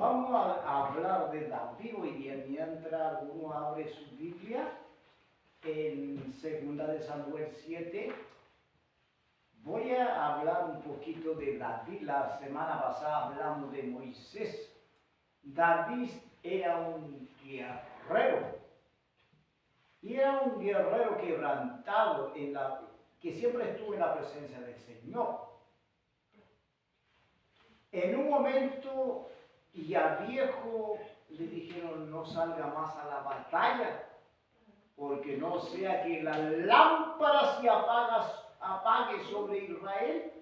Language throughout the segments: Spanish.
Vamos a hablar de David hoy día, mientras uno abre su Biblia en 2 de Samuel 7. Voy a hablar un poquito de David. La semana pasada hablamos de Moisés. David era un guerrero. Y era un guerrero quebrantado, que siempre estuvo en la presencia del Señor. En un momento, ya viejo, le dijeron: no salga más a la batalla, porque no sea que la lámpara se apague sobre Israel.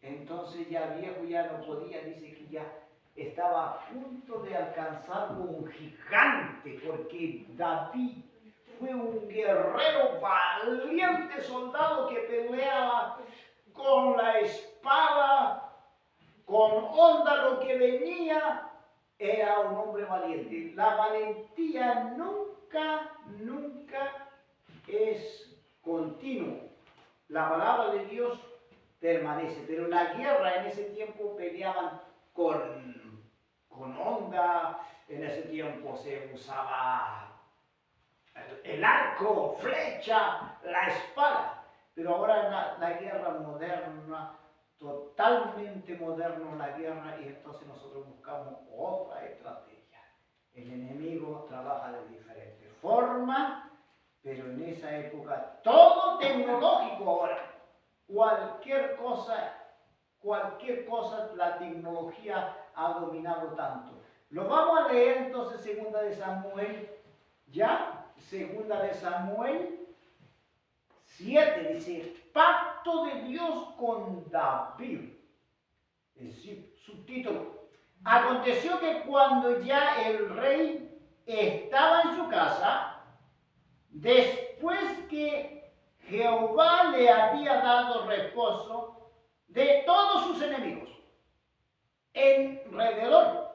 Entonces ya viejo, ya no podía, dice que ya estaba a punto de alcanzar un gigante, porque David fue un guerrero valiente, soldado que peleaba con la espada, con onda lo que venía. Era un hombre valiente. La valentía nunca es continua. La palabra de Dios permanece, pero la guerra en ese tiempo peleaban con onda. En ese tiempo se usaba el arco, flecha, la espada, pero ahora la guerra moderna, totalmente moderna la guerra, y entonces nosotros buscamos otra estrategia. El enemigo trabaja de diferente forma, pero en esa época todo tecnológico ahora. Cualquier cosa, la tecnología ha dominado tanto. Lo vamos a leer entonces 2 de Samuel, ¿ya? 2 de Samuel 7 dice: Pacto de Dios con David. Es subtítulo. Aconteció que cuando ya el rey estaba en su casa, después que Jehová le había dado reposo de todos sus enemigos alrededor,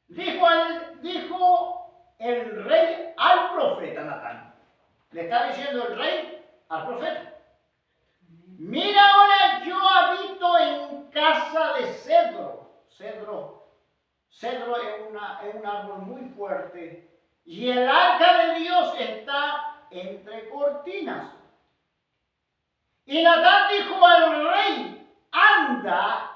dijo el rey al profeta Natán. Le está diciendo el rey al profeta: mira, ahora yo habito en casa de cedro. Cedro es un árbol muy fuerte, y el arca de Dios está entre cortinas. Y Natán dijo al rey: anda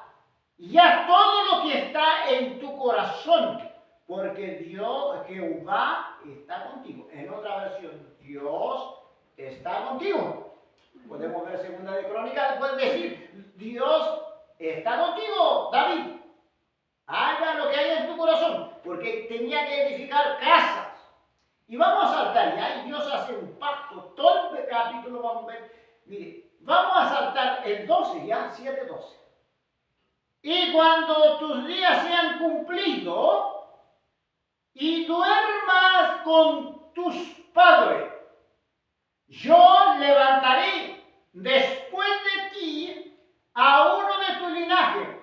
y haz todo lo que está en tu corazón, porque Dios, Jehová, está contigo. En otra versión, Dios está contigo. Podemos ver 2 de Crónicas, pueden decir: Dios está contigo, David. Haga lo que hay en tu corazón, porque tenía que edificar casas. Y vamos a saltar, ya, y Dios hace un pacto. Todo el capítulo vamos a ver. Mire, vamos a saltar el 12, ya, 7:12. Y cuando tus días sean cumplidos y duermas con tus padres, yo levantaré después de ti a uno de tu linaje,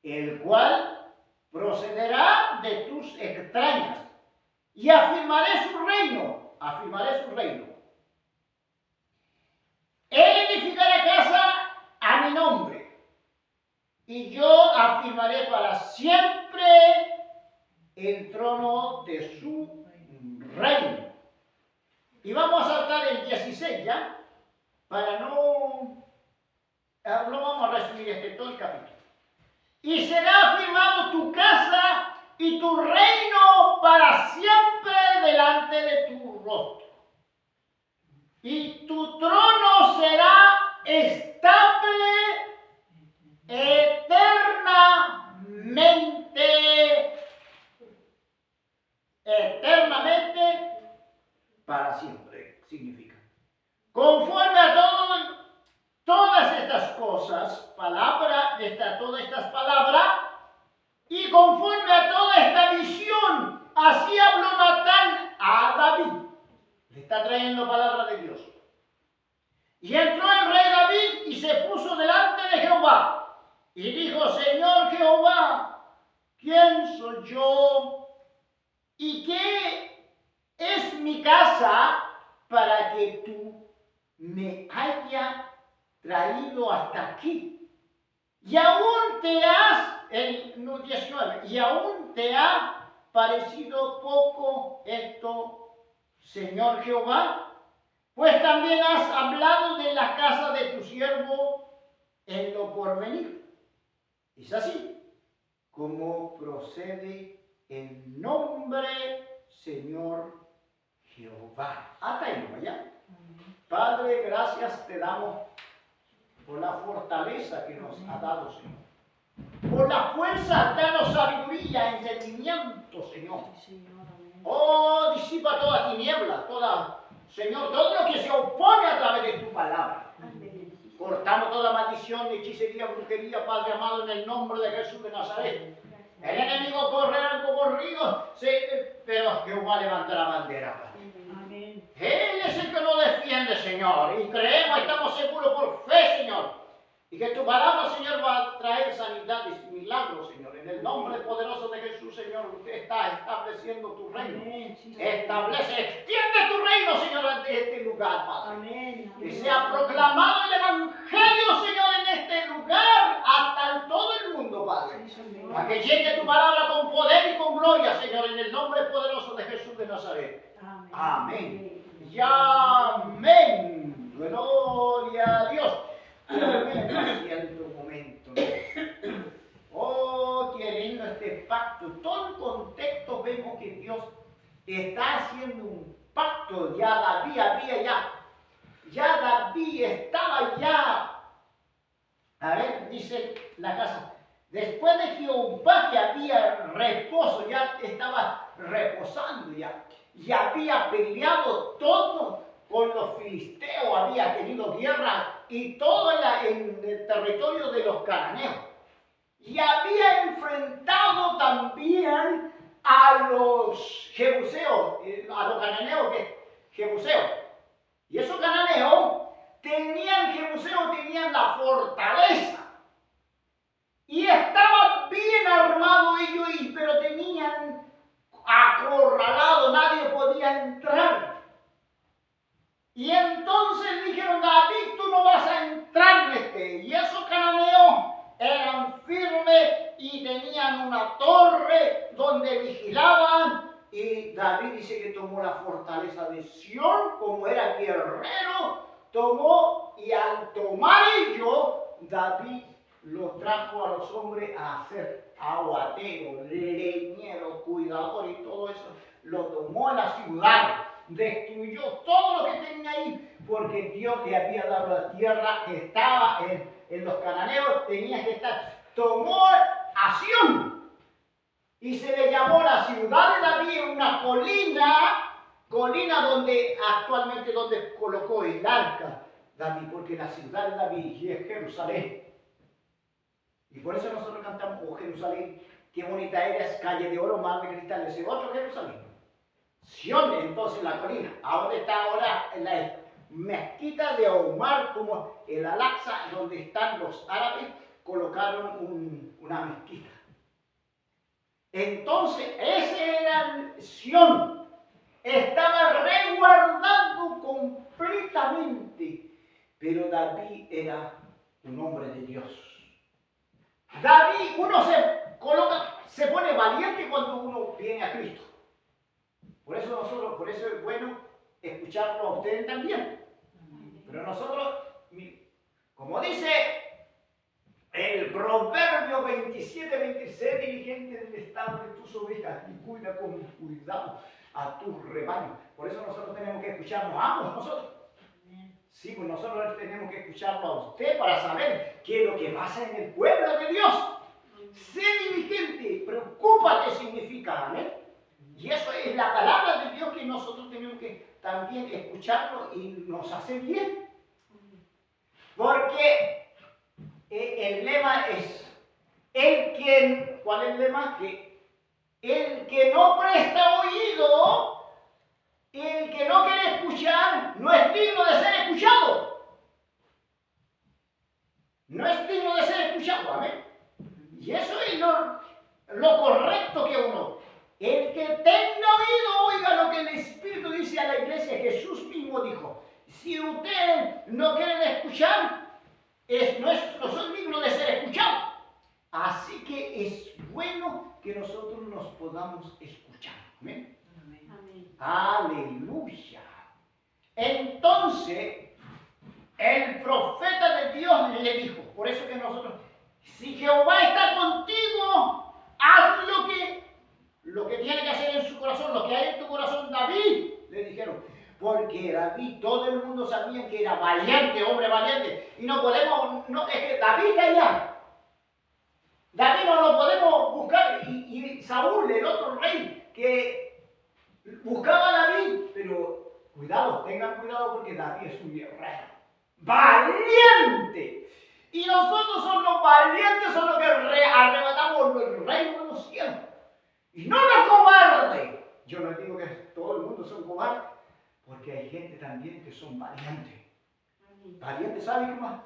el cual procederá de tus extrañas, y afirmaré su reino. Él edificará casa a mi nombre, y yo afirmaré para siempre el trono de su reino. Y vamos a saltar el 16 ya, para no vamos a resumir todo el capítulo. Y será afirmado tu casa y tu reino para siempre delante de tu rostro. Y tu trono será estable eternamente para siempre, significa. Conforme a todas estas cosas, todas estas palabras, y conforme a toda esta visión, así habló Natán a David. Le está trayendo palabra de Dios. Y entró el rey David y se puso delante de Jehová, y dijo: Señor Jehová, ¿quién soy yo? ¿Y qué es mi casa para que tú me hayas traído hasta aquí? Y aún te has, el 19, y aún te ha parecido poco esto, Señor Jehová, pues también has hablado de la casa de tu siervo en lo porvenir. Es así como procede el nombre Señor Jehová. Hasta ahí, ¿no? ¿Ya? Padre, gracias te damos por la fortaleza que nos ha dado, Señor. Por la fuerza, danos sabiduría, entendimiento, Señor. Oh, disipa toda tiniebla, Señor, todo lo que se opone a través de tu palabra. Cortamos toda maldición, hechicería, brujería, Padre amado, en el nombre de Jesús de Nazaret. El enemigo correrá como río, pero Jehová levantará bandera, Padre. Él es el que nos defiende, Señor, y creemos, estamos seguros por fe, Señor, y que tu palabra, Señor, va a traer sanidad y milagros, Señor. En el nombre poderoso de Jesús, Señor, usted está estableciendo tu reino. Extiende tu reino, Señor, ante este lugar, Padre. Que sea proclamado el Evangelio, Señor, en este lugar, hasta todo el mundo, Padre. Para que llegue tu palabra con poder y con gloria, Señor, en el nombre poderoso de Jesús de Nazaret. Amén. Y amén. Gloria a Dios. Siento un momento. Oh, qué lindo este pacto. Todo el contexto vemos que Dios está haciendo un pacto. Ya David estaba ya. A ver, dice la casa. Después de Jehová que había reposo, ya estaba reposando ya. Y había peleado todo con los filisteos, había tenido guerra y todo en el territorio de los cananeos. Y había enfrentado también a los jebuseos, a los cananeos jebuseos. Y esos cananeos tenían la fortaleza. Y estaban bien armados ellos, pero tenían acorralado, nadie podía entrar. Y entonces dijeron, David, tú no vas a entrar en este. Y esos cananeos eran firmes y tenían una torre donde vigilaban. Y David dice que tomó la fortaleza de Sión, como era guerrero, tomó, y al tomar ello, David los trajo a los hombres a hacer aguateros, leñeros, cuidadores y todo eso. Lo tomó en la ciudad, destruyó todo lo que tenía ahí, porque Dios le había dado la tierra que estaba en los cananeos, tenía que estar. Tomó a Sión y se le llamó la ciudad de David, una colina donde actualmente donde colocó el arca David, porque la ciudad de David es Jerusalén. Y por eso nosotros cantamos, oh Jerusalén, qué bonita eres, calle de oro, mar de cristal, ese otro Jerusalén. Sión, entonces la colina. Ahora está ahora en la mezquita de Omar, como el Al-Aqsa, donde están los árabes, colocaron una mezquita. Entonces, ese era Sión. Estaba resguardado completamente. Pero David era un hombre de Dios. David, uno se pone valiente cuando uno viene a Cristo. Por eso es bueno escucharlo a ustedes también. Pero nosotros, como dice el Proverbio 27-26, diligente del estado de tus ovejas y cuida con cuidado a tu rebaño. Por eso nosotros tenemos que escucharnos a ambos nosotros. Sí, pues nosotros tenemos que escucharlo a usted para saber qué es lo que pasa en el pueblo de Dios. Sé diligente, preocúpate significa, amén. Y eso es la palabra de Dios que nosotros tenemos que también escucharlo y nos hace bien. Porque el lema es, ¿cuál es el lema? Que el que no presta oído, el que no quiere escuchar, no es digno de ser escuchado. No es digno de ser escuchado, amén. Y eso es lo correcto que uno. El que tenga oído, oiga lo que el Espíritu dice a la iglesia. Jesús mismo dijo, si ustedes no quieren escuchar, no son dignos de ser escuchados. Así que es bueno que nosotros nos podamos escuchar. ¿Amén? Amén. Aleluya. Entonces, el profeta de Dios le dijo, por eso que nosotros, si Jehová está contigo, haz lo que tiene que hacer en su corazón, lo que hay en tu corazón. David, le dijeron, porque David, todo el mundo sabía que era valiente, hombre valiente, y no podemos, no, es que David está allá. David no lo podemos buscar, y Saúl, el otro rey, que buscaba a David, pero cuidado, tengan cuidado porque David es un guerrero, valiente. Y nosotros somos valientes, son los que arrebatamos el reino de los cielos. Y no los cobardes. Yo no digo que todo el mundo son cobardes, porque hay gente también que son valientes. Valientes, ¿saben qué más?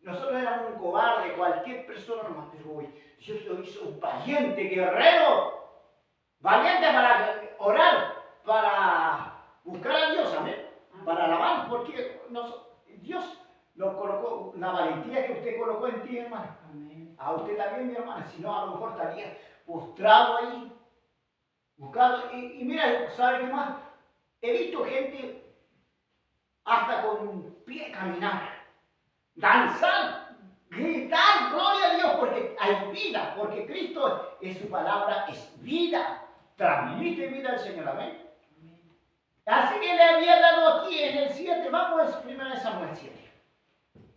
Nosotros éramos un cobarde, cualquier persona nomás, pero hoy Dios lo hizo un valiente guerrero, valiente para orar, para buscar a Dios, amén, para alabar, porque Dios lo colocó, la valentía que usted colocó en ti, hermano, amén. A usted también, mi hermana, si no, a lo mejor estaría postrado ahí, buscando, y mira, ¿sabe qué más? He visto gente hasta con un pie caminar, danzar, gritar, gloria a Dios, porque hay vida, porque Cristo en su palabra es vida, transmite vida al Señor, amén. Así que le había dado aquí en el 7, vamos a 1 Samuel 7.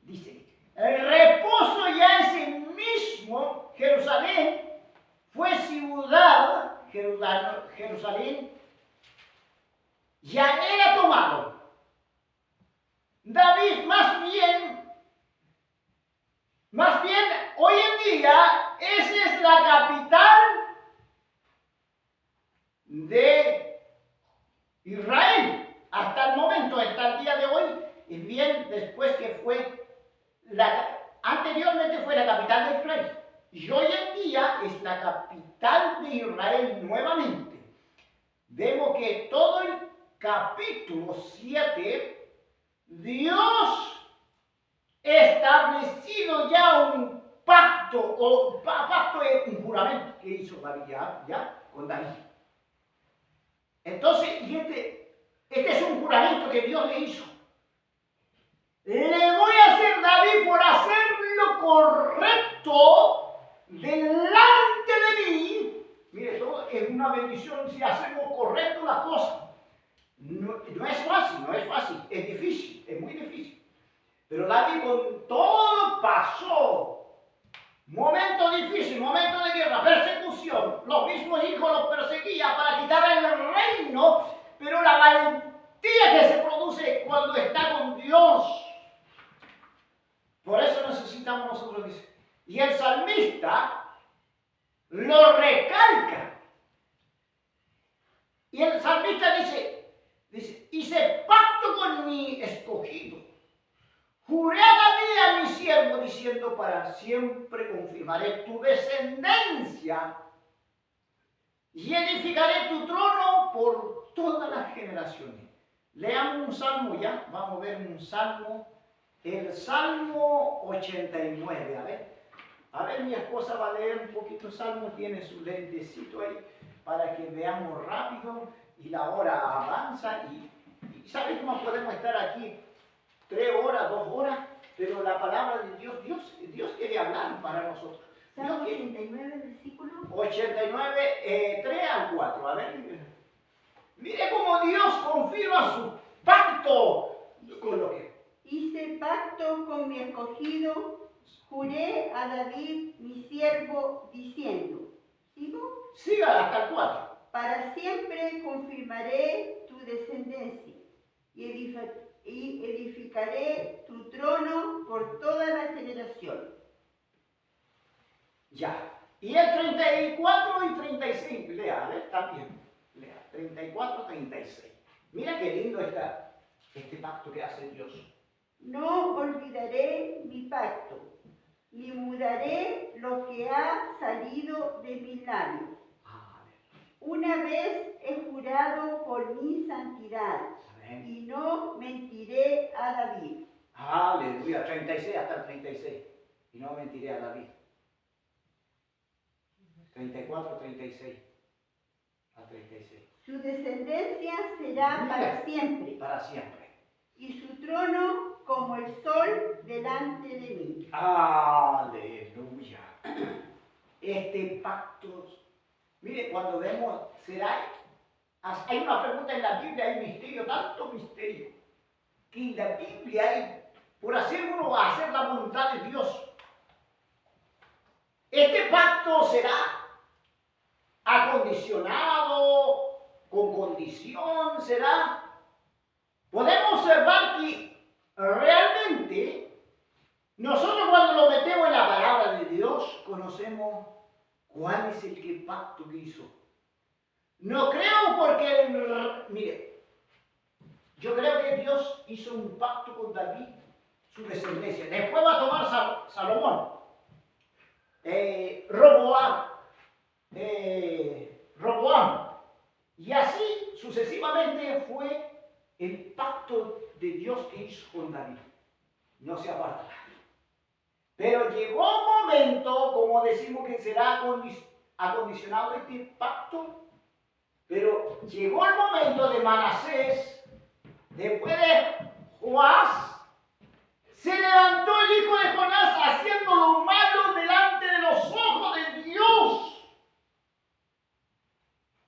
Dice, el reposo ya ese mismo, Jerusalén, fue ciudad, Jerusalén, ya era tomado. David más bien, hoy en día, esa es la capital de Israel. Hasta el momento, hasta el día de hoy, y bien después que anteriormente fue la capital de Israel. Y hoy en día es la capital de Israel nuevamente. Vemos que todo el capítulo 7, Dios establecido ya un pacto, pacto es un juramento que hizo David ya con David. Entonces, y este es un juramento que Dios le hizo. Le voy a hacer David por hacer lo correcto delante de mí. Mire, todo es una bendición si hacemos correcto las cosas. No es fácil, es difícil, es muy difícil. Pero David con todo pasó. Momento difícil, momento de guerra, persecución. Los mismos hijos los perseguían para quitar el reino, pero la valentía que se produce cuando está con Dios. Por eso necesitamos nosotros, dice. Y el salmista lo recalca. Y el salmista dice, hice pacto con mi escogido. Juré a David, a mi siervo, diciendo, para siempre confirmaré tu descendencia y edificaré tu trono por todas las generaciones. Leamos un salmo ya, vamos a ver un salmo, el Salmo 89, a ver, mi esposa va a leer un poquito el salmo, tiene su lentecito ahí, para que veamos rápido, y la hora avanza, y ¿sabe cómo podemos estar aquí? 3 horas, 2 horas, pero la palabra de Dios quiere hablar para nosotros. Salmo 89, versículo 89, 3 al 4. A ver, mire cómo Dios confirma su pacto con lo que. hice pacto con mi escogido, juré a David, mi siervo, diciendo, ¿sigo? Siga hasta el 4. Para siempre confirmaré tu descendencia y edificaré tu trono por toda la generación. Ya. Y el 34 y 36, lea, también. Lea, 34, 36. Mira qué lindo está este pacto que hace Dios. No olvidaré mi pacto, ni mudaré lo que ha salido de mis labios. Una vez he jurado por mi santidad, y no mentiré a David. Aleluya, 36 hasta el 36. Y no mentiré a David. 34, 36. A 36. Su descendencia será para siempre. Para siempre. Y su trono como el sol delante de mí. Aleluya. Este pacto, mire, cuando vemos, será, hay una pregunta en la Biblia, hay misterio, tanto misterio, que en la Biblia hay, por hacer uno va a hacer la voluntad de Dios. Este pacto será acondicionado, con condición, será. Podemos observar que realmente nosotros cuando lo metemos en la palabra de Dios conocemos cuál es el pacto que hizo. No creo porque, mire, yo creo que Dios hizo un pacto con David, su descendencia. Después va a tomar Salomón, Roboam. Y así sucesivamente fue el pacto de Dios que hizo con David. No se apartará. Pero llegó un momento, como decimos que será acondicionado este pacto, pero llegó el momento de Manasés, después de Joás, se levantó el hijo de Jonás haciendo lo malo delante de los ojos de Dios.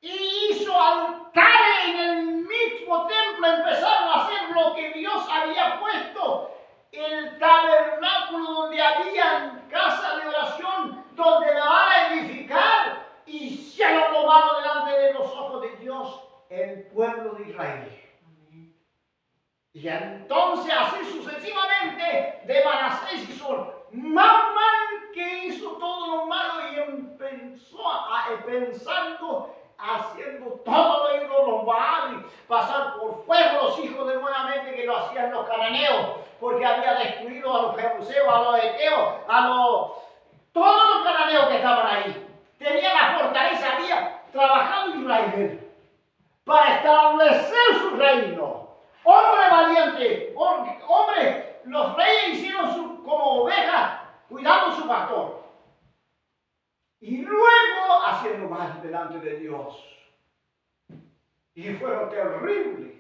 Y hizo altares en el mismo templo, empezaron a hacer lo que Dios había puesto. El tabernáculo donde había casa de oración, donde la van a edificar, y hicieron lo malo delante de los ojos de Dios, el pueblo de Israel. Y entonces así sucesivamente de Manasés hizo más mal, que hizo todo lo malo y empezó pensando, haciendo todo lo ídolos Baal, pasar por fuego los hijos de nuevamente que lo hacían los cananeos, porque había destruido a los jebuseos, a los heteos, todos los cananeos que estaban ahí. Tenía la fortaleza, había trabajado Israel para establecer su reino. Hombre valiente, hombre, los reyes hicieron como ovejas cuidando su pastor. Y luego haciendo mal delante de Dios. Y fueron terribles.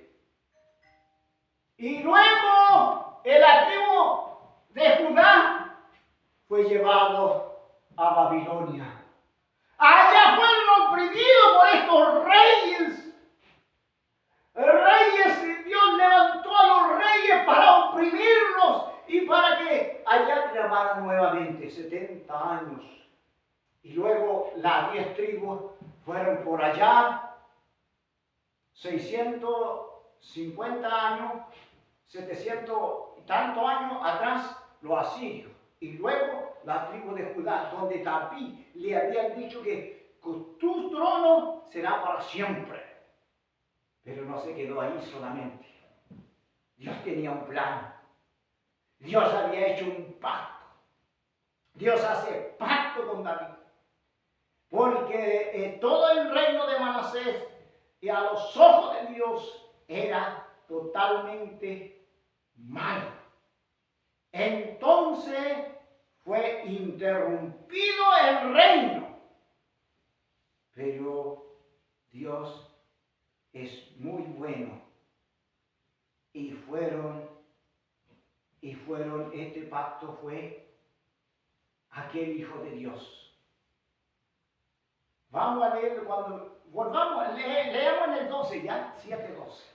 Y luego la tribu de Judá fue llevado a Babilonia. Allá fueron oprimidos por estos reyes. Dios levantó a los reyes para oprimirlos y para que allá clamaran nuevamente 70 años. Y luego las 10 tribus fueron por allá 650 años, 700 y tantos años atrás los asirios. Y luego la tribu de Judá, donde David le habían dicho que tu trono será para siempre. Pero no se quedó ahí solamente. Dios tenía un plan. Dios había hecho un pacto. Dios hace pacto con David. Porque todo el reino de Manasés y a los ojos de Dios era totalmente malo. Entonces fue interrumpido el reino. Pero Dios es muy bueno. Y este pacto fue aquel Hijo de Dios. Vamos a leer cuando volvamos, leemos en el 12 ya, 7:12.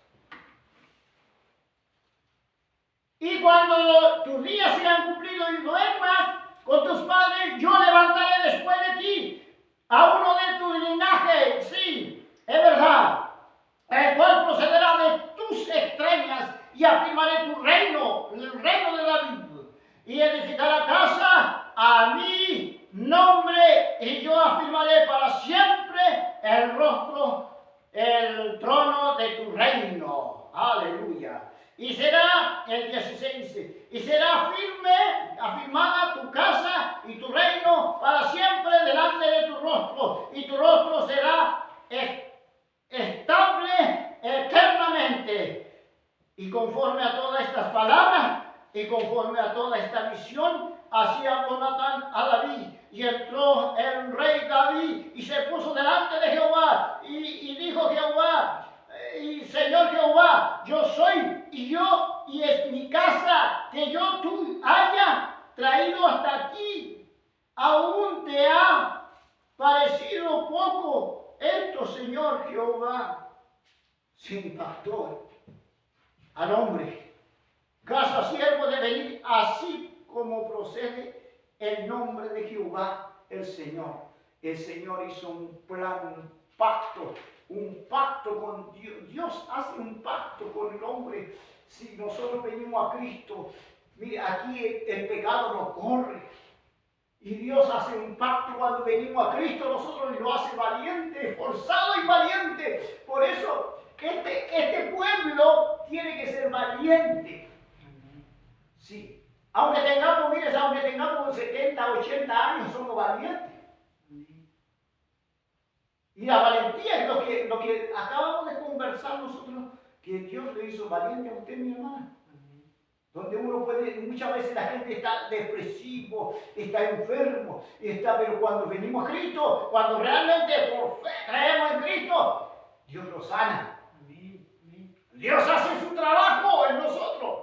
Y cuando tus días sean cumplidos y duermas con tus padres, yo levantaré después de ti a uno de tu linaje, sí, es verdad, el cual procederá de tus extrañas, y afirmaré tu reino, el reino de David, y edificará casa a mi nombre, y yo afirmaré para siempre el trono de tu reino. Aleluya. Y será, el 16 dice, y será afirmada tu casa y tu reino para siempre delante de tu rostro, y tu rostro será estable eternamente. Y conforme a todas estas palabras, y Y conforme a toda esta visión, así habló Natán a David. Y entró el rey David y se puso delante de Jehová. Y dijo Jehová, y Señor Jehová, yo soy, y es mi casa que tú haya traído hasta aquí. Aún te ha parecido poco esto, Señor Jehová. Se impactó al hombre. Casa siervo de venir así como procede el nombre de Jehová el Señor. El Señor hizo un plan, un pacto con Dios. Dios hace un pacto con el hombre. Si nosotros venimos a Cristo, mire, aquí el pecado no corre. Y Dios hace un pacto cuando venimos a Cristo, nosotros lo hace valiente, esforzado y valiente. Por eso, este pueblo tiene que ser valiente. Sí, aunque tengamos 70, 80 años, somos valientes. Y la valentía es lo que acabamos de conversar nosotros, que Dios le hizo valiente a usted, mi hermana. Donde uno puede, muchas veces la gente está depresivo, está enfermo, pero cuando venimos a Cristo, cuando realmente por fe creemos en Cristo, Dios lo sana. Dios hace su trabajo en nosotros.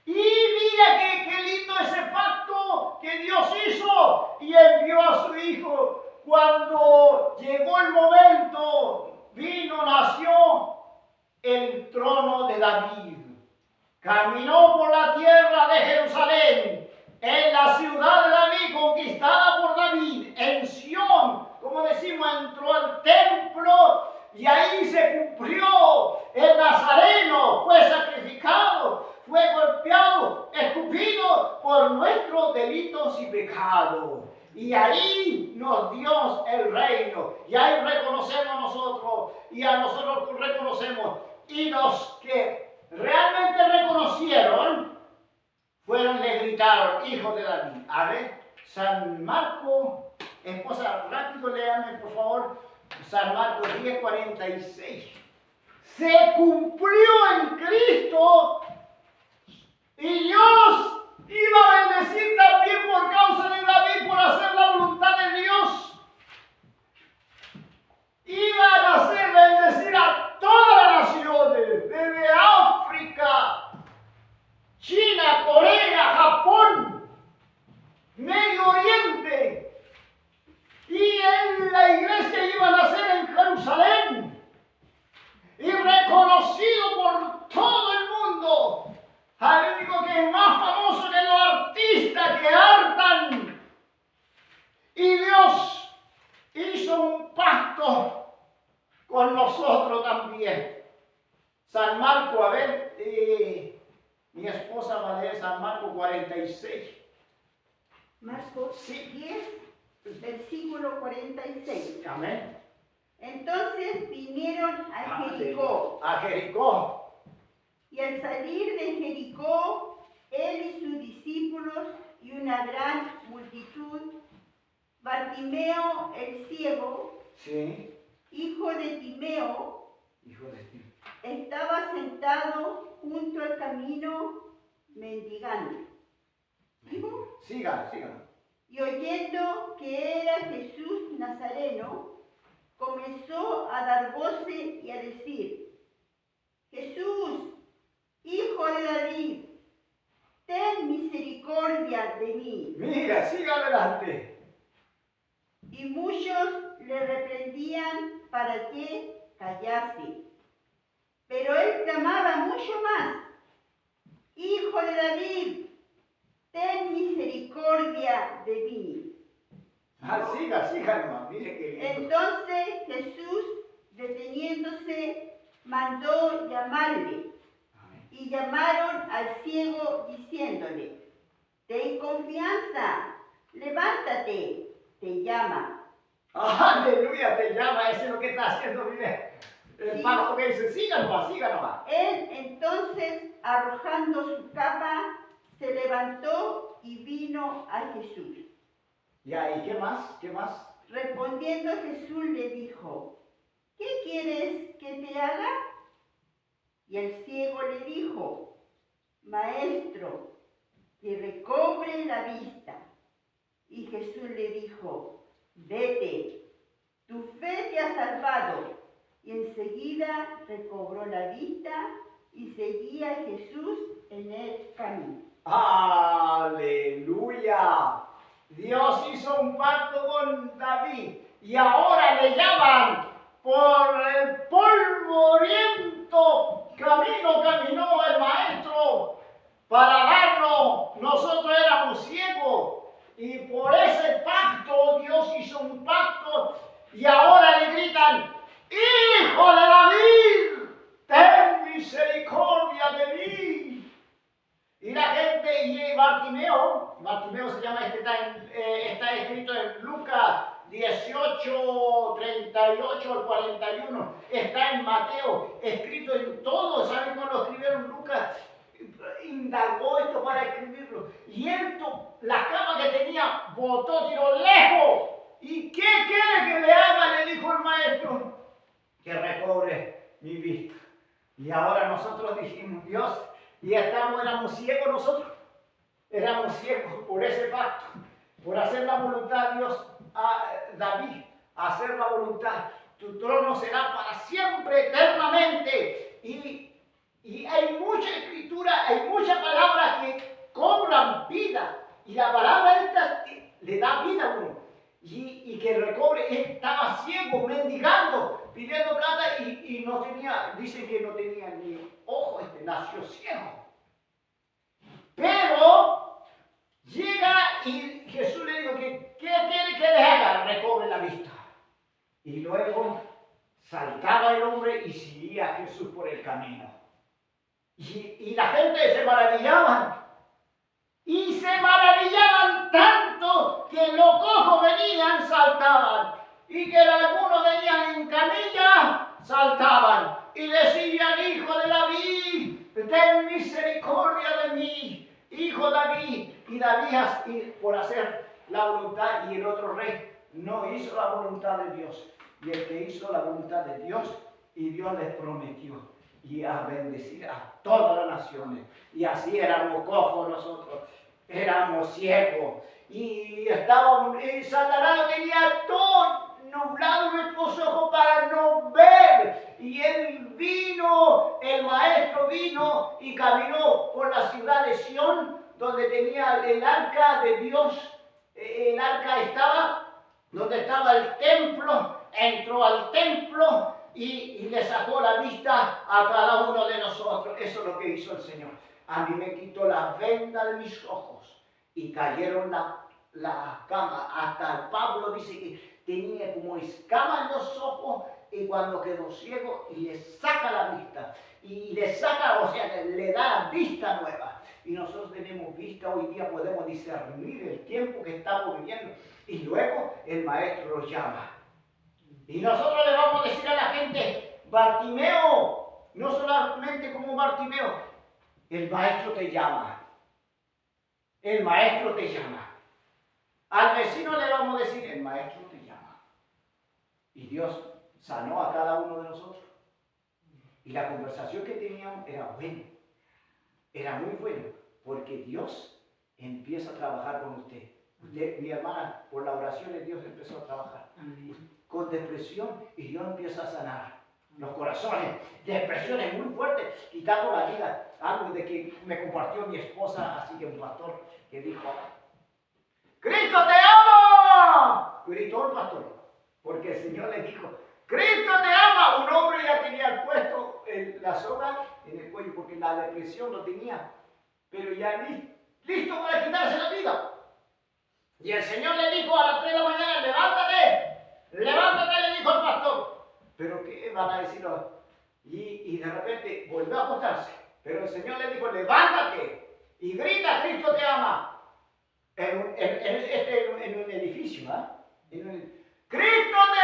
Y mira qué lindo ese pacto que Dios hizo y envió a su Hijo. Cuando llegó el momento, nació el trono de David. Caminó por la tierra de Jerusalén, en la ciudad de David, conquistada por David, en Sión, como decimos, entró al templo y ahí se cumplió. El Nazareno fue sacrificado, fue golpeado, escupido por nuestros delitos y pecados. Y ahí nos dio el reino. Y ahí reconocemos nosotros. Y a nosotros reconocemos. Y los que realmente reconocieron fueron, le gritaron, hijos de David. A ver, San Marcos, esposa, rápido, léame por favor. San Marcos 10:46. Se cumplió en Cristo y Dios iba a bendecir también por causa de David, por hacer la voluntad de Dios. Iban a hacer bendecir a todas las naciones, desde África, China, Corea, Japón, Medio Oriente. Y en la iglesia iban a ser en Jerusalén. Y reconocido por todo el mundo. Al único que es más famoso que los artistas que hartan. Y Dios hizo un pacto con nosotros también. San Marco, a ver, mi esposa va a leer San Marco 46. Marcos 10, versículo 46. Amén. Entonces vinieron a Jericó. A Jericó. Y al salir de Jericó, él y sus discípulos y una gran multitud, Bartimeo el ciego, Sí. hijo de Timeo, estaba sentado junto al camino mendigando. ¿Digo? Siga. Y oyendo que era Jesús Nazareno, comenzó a dar voces y a decir: Jesús, hijo de David, ten misericordia de mí. Mira, siga adelante. Y muchos le reprendían para que callase. Pero él clamaba mucho más: Hijo de David, ten misericordia de mí. Siga nomás, mire qué lindo. Entonces Jesús, deteniéndose, mandó llamarle. Y llamaron al ciego diciéndole: ten confianza, levántate, te llama. Aleluya, te llama, eso es lo que está haciendo, mire. El párrafo que dice, siga nomás. Él entonces, arrojando su capa, se levantó y vino a Jesús. Ya, ¿y qué más? Respondiendo Jesús le dijo: ¿qué quieres que te haga? Y el ciego le dijo: Maestro, que recobre la vista. Y Jesús le dijo, vete, tu fe te ha salvado. Y enseguida recobró la vista y seguía a Jesús en el camino. ¡Aleluya! Dios hizo un pacto con David y ahora le llaman por el polvoriento camino caminó el maestro para darnos. Nosotros éramos ciegos y por ese pacto Dios hizo un pacto y ahora le gritan, ¡Hijo de David, ten misericordia de mí! Y la gente, y Bartimeo se llama, está escrito en Lucas 18, 38 al 41, está en Mateo, escrito en todo. ¿Saben cuando lo escribieron? Lucas indagó esto para escribirlo. Y él, la cama que tenía, botó, tiró lejos. ¿Y qué quiere que le haga? Le dijo el maestro, que recobre mi vista. Y ahora nosotros dijimos, Dios, y éramos ciegos nosotros, éramos ciegos por ese pacto, por hacer la voluntad de Dios a David, hacer la voluntad. Tu trono será para siempre, eternamente. Y hay mucha escritura, hay muchas palabras que cobran vida. Y la palabra esta le da vida a uno. Y que recobre, él estaba ciego, mendigando, pidiendo plata y no tenía, dicen que no tenía ni ojo, nació ciego. Pero llega y Jesús le dijo que ¿qué quiere que le haga? Recobre la vista. Y luego saltaba el hombre y seguía a Jesús por el camino. Y la gente se maravillaba. Y se maravillaban tanto que los cojos venían, saltaban. Y que algunos venían en camilla, saltaban. Y decían, hijo de David, ten misericordia de mí, hijo David. Y David, por hacer la voluntad, y el otro rey no hizo la voluntad de Dios. Y el que hizo la voluntad de Dios, y Dios les prometió, y a bendecir a todas las naciones. Y así éramos cojos nosotros, éramos ciegos. Y Satanás lo tenía todo nublado nuestros ojos para no ver. Y él vino, el maestro vino y caminó por la ciudad de Sión, donde tenía el arca de Dios. El arca estaba donde estaba el templo, entró al templo y le sacó la vista a cada uno de nosotros. Eso es lo que hizo el Señor. A mí me quitó la venda de mis ojos y cayeron la cama. Hasta Pablo dice que tenía como escama en los ojos y cuando quedó ciego y le saca la vista. Y le saca, o sea, le da vista nueva. Y nosotros tenemos vista, hoy día podemos discernir el tiempo que estamos viviendo. Y luego el maestro los llama. Y nosotros le vamos a decir a la gente, Bartimeo, no solamente como Bartimeo, el maestro te llama. El maestro te llama. Al vecino le vamos a decir, el maestro te llama. Y Dios sanó a cada uno de nosotros. Y la conversación que teníamos era buena. Era muy buena. Porque Dios empieza a trabajar con usted. Mi hermana, por la oración de Dios empezó a trabajar. Con depresión y Dios empieza a sanar los corazones. Depresiones muy fuertes, quitando la vida. Algo de que me compartió mi esposa, así que un pastor que dijo, ¡Cristo te ama! Gritó el pastor, porque el Señor le dijo, ¡Cristo te ama! Un hombre ya tenía puesto la soga en el cuello, porque la depresión lo tenía, pero ya listo para quitarse la vida. Y el Señor le dijo a las 3 de la mañana, levántate, le dijo al pastor. Pero ¿qué van a decir? Y de repente volvió a acostarse. Pero el Señor le dijo, levántate y grita, Cristo te ama. En un edificio, ¡Cristo te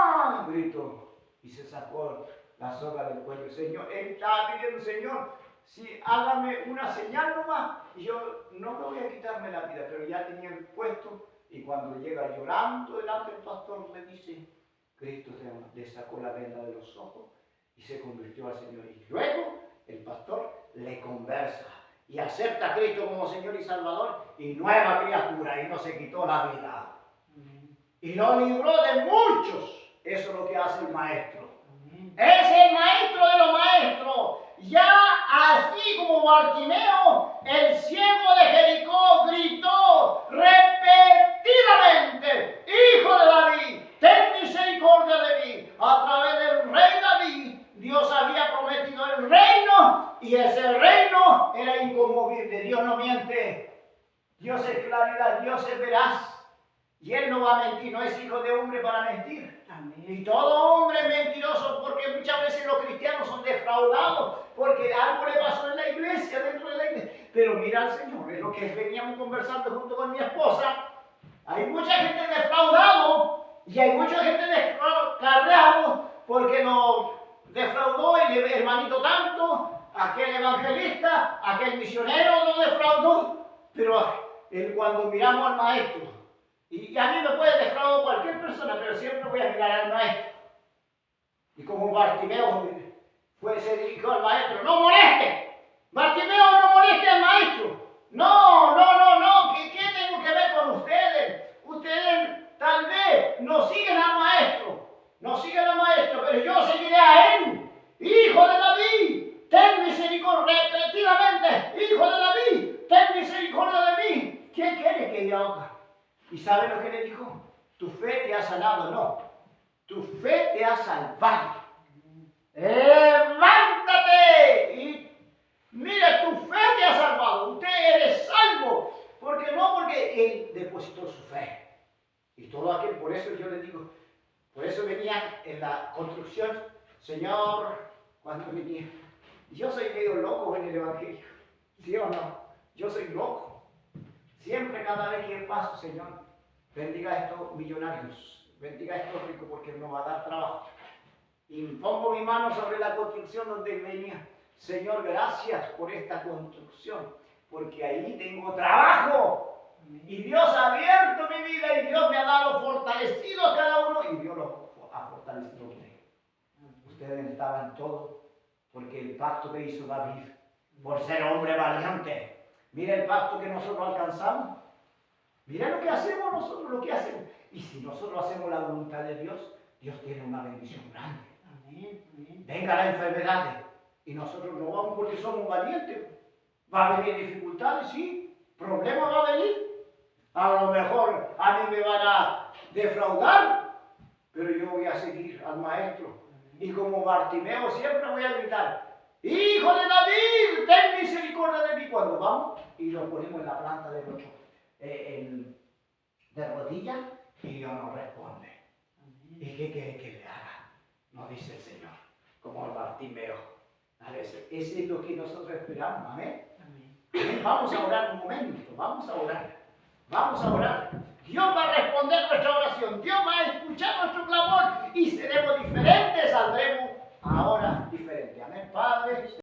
ama! Gritó y se sacó la soga del cuello. Señor, él estaba pidiendo, Señor, si hágame una señal nomás, y yo no me voy a quitarme la vida, pero ya tenía el puesto, y cuando llega llorando delante del pastor, le dice, Cristo te ama, le sacó la venda de los ojos, y se convirtió al Señor. Y luego el pastor le conversa, y acepta a Cristo como Señor y Salvador, y nueva criatura, y no se quitó la vida. Y lo libró de muchos. Eso es lo que hace el Maestro. Es el Maestro de los maestros. Ya así como Bartimeo, el ciego de Jericó gritó repetidamente: Hijo de David, ten misericordia de mí. A través del rey David, Dios había prometido el reino, y ese reino era inconmovible. Dios no miente. Dios es claridad, Dios es veraz. Y Él no va a mentir, no es hijo de hombre para mentir. Amén. Y todo hombre es mentiroso, porque muchas veces los cristianos son defraudados, porque algo le pasó en la iglesia, dentro de la iglesia. Pero mira al Señor, es lo que veníamos conversando junto con mi esposa. Hay mucha gente defraudado, y hay mucha gente descarriado, porque nos defraudó el hermanito tanto, aquel evangelista, aquel misionero lo defraudó. Pero cuando miramos al Maestro, y a mí me puede defraudar cualquier persona, pero siempre voy a mirar al Maestro. Y como Bartimeo se dirigió al Maestro: no moleste, Bartimeo, no moleste al Maestro. No, ¿qué tengo que ver con ustedes? Ustedes tal vez no siguen al Maestro, pero yo seguiré a Él. Hijo de David, ten misericordia, repetidamente: Hijo de David, ten misericordia de mí. ¿Qué quiere que yo haga? ¿Y sabe lo que le dijo? Tu fe te ha sanado. No, tu fe te ha salvado. Levántate y mira, tu fe te ha salvado. Usted eres salvo. Porque Él depositó su fe. Y todo aquel, por eso yo le digo, por eso venía en la construcción, Señor, cuando venía. Yo soy medio loco en el Evangelio, ¿sí o no? Yo soy loco. Siempre, cada vez que paso: Señor, bendiga a estos millonarios, bendiga a estos ricos, porque nos va a dar trabajo. Y pongo mi mano sobre la construcción donde venía: Señor, gracias por esta construcción, porque ahí tengo trabajo. Y Dios ha abierto mi vida, y Dios me ha dado fortalecido a cada uno, y Dios lo ha fortalecido a usted. Ustedes estaban todos, porque el pacto que hizo David, por ser hombre valiente. Mira el pacto que nosotros alcanzamos. Mira lo que hacemos nosotros, lo que hacemos. Y si nosotros hacemos la voluntad de Dios, Dios tiene una bendición grande. Amén. Venga la enfermedad, y nosotros no vamos porque somos valientes. Va a venir dificultades, sí. Problemas va a venir. A lo mejor a mí me van a defraudar, pero yo voy a seguir al Maestro. Y como Bartimeo siempre voy a gritar: Hijo de David, ten misericordia de mí. Cuando vamos y lo ponemos en la planta de nuestro, de rodillas, y Dios nos responde. ¿Y qué quiere que le haga? Nos dice el Señor, como el Bartimeo. A veces, eso es lo que nosotros esperamos. Amén. Vamos a orar un momento, vamos a orar. Dios va a responder nuestra oración.